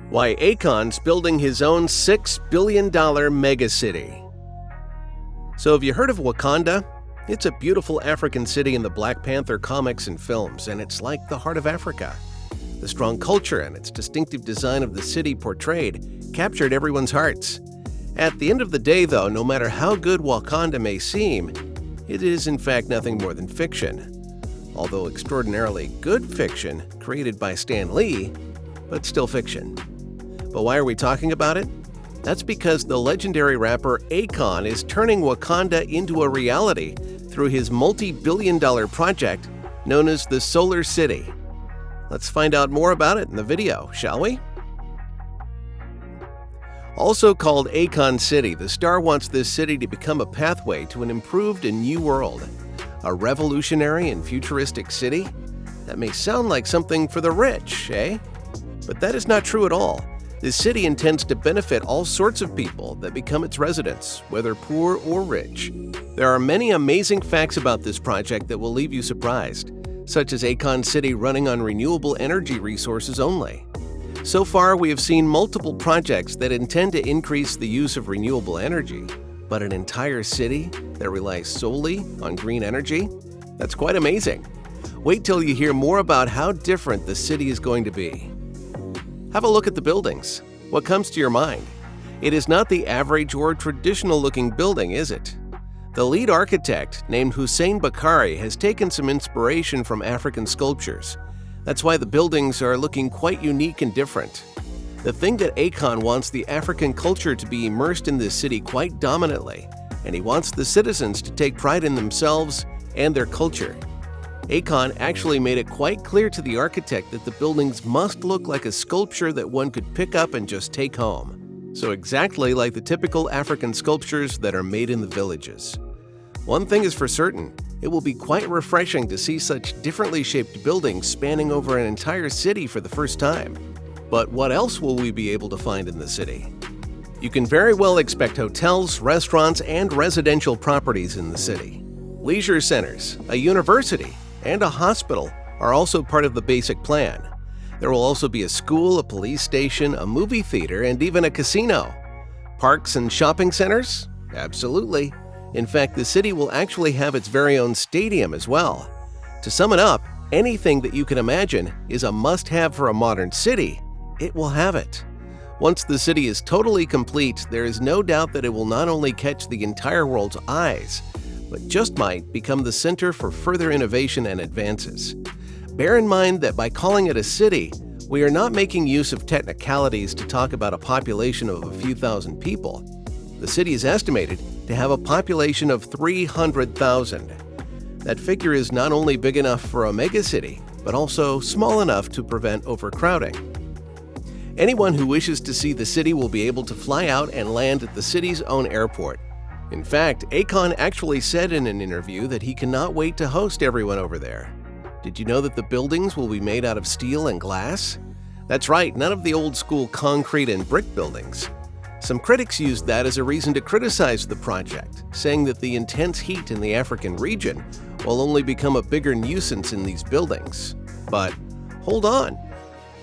Why Akon's building his own $6 billion megacity. So have you heard of Wakanda? It's a beautiful African city in the Black Panther comics and films, and it's like the heart of Africa. The strong culture and its distinctive design of the city portrayed captured everyone's hearts. At the end of the day, though, no matter how good Wakanda may seem, it is in fact nothing more than fiction. Although extraordinarily good fiction created by Stan Lee, but still fiction. But why are we talking about it? That's because the legendary rapper Akon is turning Wakanda into a reality through his multi-billion-dollar project known as the Solar City. Let's find out more about it in the video, shall we? Also called Akon City, the star wants this city to become a pathway to an improved and new world. A revolutionary and futuristic city? That may sound like something for the rich, eh? But that is not true at all. This city intends to benefit all sorts of people that become its residents, whether poor or rich. There are many amazing facts about this project that will leave you surprised, such as Akon City running on renewable energy resources only. So far, we have seen multiple projects that intend to increase the use of renewable energy, but an entire city that relies solely on green energy? That's quite amazing. Wait till you hear more about how different the city is going to be. Have a look at the buildings. What comes to your mind? It is not the average or traditional-looking building, is it? The lead architect, named Hussein Bakari, has taken some inspiration from African sculptures. That's why the buildings are looking quite unique and different. The thing that Akon wants the African culture to be immersed in this city quite dominantly, and he wants the citizens to take pride in themselves and their culture. Akon actually made it quite clear to the architect that the buildings must look like a sculpture that one could pick up and just take home. So exactly like the typical African sculptures that are made in the villages. One thing is for certain, it will be quite refreshing to see such differently shaped buildings spanning over an entire city for the first time. But what else will we be able to find in the city? You can very well expect hotels, restaurants, and residential properties in the city. Leisure centers, a university, and a hospital are also part of the basic plan. There will also be a school, a police station, a movie theater, and even a casino. Parks and shopping centers? Absolutely. In fact, the city will actually have its very own stadium as well. To sum it up, anything that you can imagine is a must-have for a modern city, it will have it. Once the city is totally complete, there is no doubt that it will not only catch the entire world's eyes, but just might become the center for further innovation and advances. Bear in mind that by calling it a city, we are not making use of technicalities to talk about a population of a few thousand people. The city is estimated to have a population of 300,000. That figure is not only big enough for a megacity, but also small enough to prevent overcrowding. Anyone who wishes to see the city will be able to fly out and land at the city's own airport. In fact, Akon actually said in an interview that he cannot wait to host everyone over there. Did you know that the buildings will be made out of steel and glass? That's right, none of the old-school concrete and brick buildings. Some critics used that as a reason to criticize the project, saying that the intense heat in the African region will only become a bigger nuisance in these buildings. But hold on,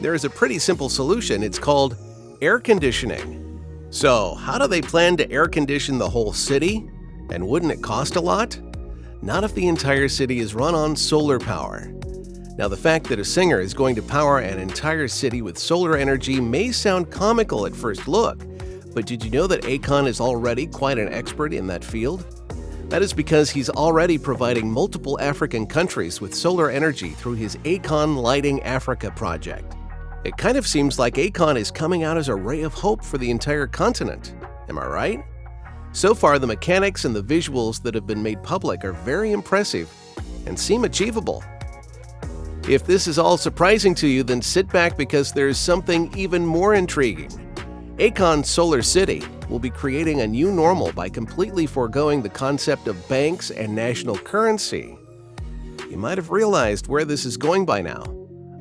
there is a pretty simple solution. It's called air conditioning. So, how do they plan to air condition the whole city? And wouldn't it cost a lot? Not if the entire city is run on solar power. Now, the fact that a singer is going to power an entire city with solar energy may sound comical at first look, but did you know that Akon is already quite an expert in that field? That is because he's already providing multiple African countries with solar energy through his Akon Lighting Africa project. It kind of seems like Akon is coming out as a ray of hope for the entire continent. Am I right? So far, the mechanics and the visuals that have been made public are very impressive and seem achievable. If this is all surprising to you, then sit back because there is something even more intriguing. Akon Solar City will be creating a new normal by completely foregoing the concept of banks and national currency. You might have realized where this is going by now.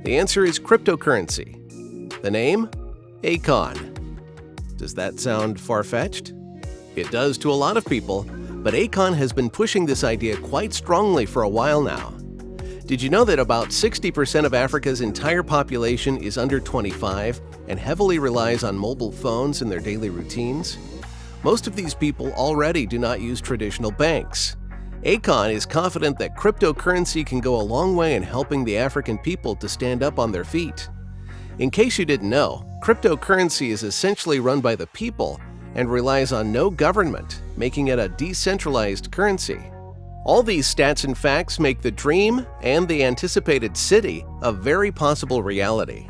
The answer is cryptocurrency. The name? Akon. Does that sound far-fetched? It does to a lot of people, but Akon has been pushing this idea quite strongly for a while now. Did you know that about 60% of Africa's entire population is under 25 and heavily relies on mobile phones in their daily routines? Most of these people already do not use traditional banks. Akon is confident that cryptocurrency can go a long way in helping the African people to stand up on their feet. In case you didn't know, cryptocurrency is essentially run by the people and relies on no government, making it a decentralized currency. All these stats and facts make the dream and the anticipated city a very possible reality.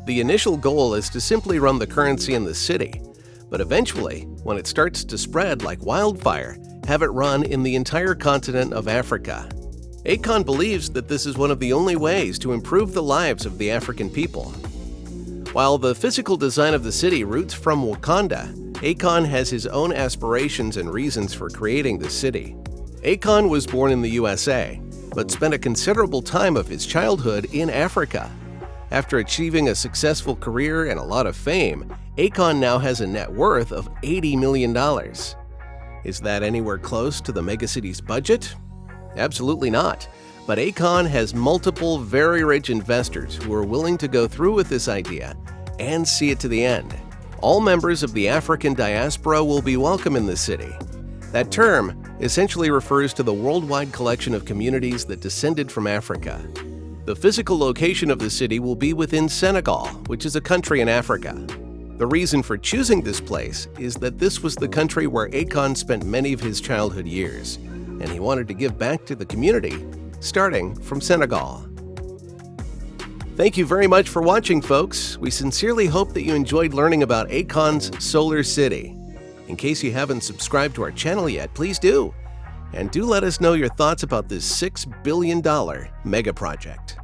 The initial goal is to simply run the currency in the city, but eventually, when it starts to spread like wildfire, have it run in the entire continent of Africa. Akon believes that this is one of the only ways to improve the lives of the African people. While the physical design of the city roots from Wakanda, Akon has his own aspirations and reasons for creating the city. Akon was born in the USA, but spent a considerable time of his childhood in Africa. After achieving a successful career and a lot of fame, Akon now has a net worth of $80 million. Is that anywhere close to the megacity's budget? Absolutely not. But Akon has multiple very rich investors who are willing to go through with this idea and see it to the end. All members of the African diaspora will be welcome in the city. That term essentially refers to the worldwide collection of communities that descended from Africa. The physical location of the city will be within Senegal, which is a country in Africa. The reason for choosing this place is that this was the country where Akon spent many of his childhood years, and he wanted to give back to the community, starting from Senegal. Thank you very much for watching, folks. We sincerely hope that you enjoyed learning about Akon's Solar City. In case you haven't subscribed to our channel yet, please do. And do let us know your thoughts about this $6 billion mega project.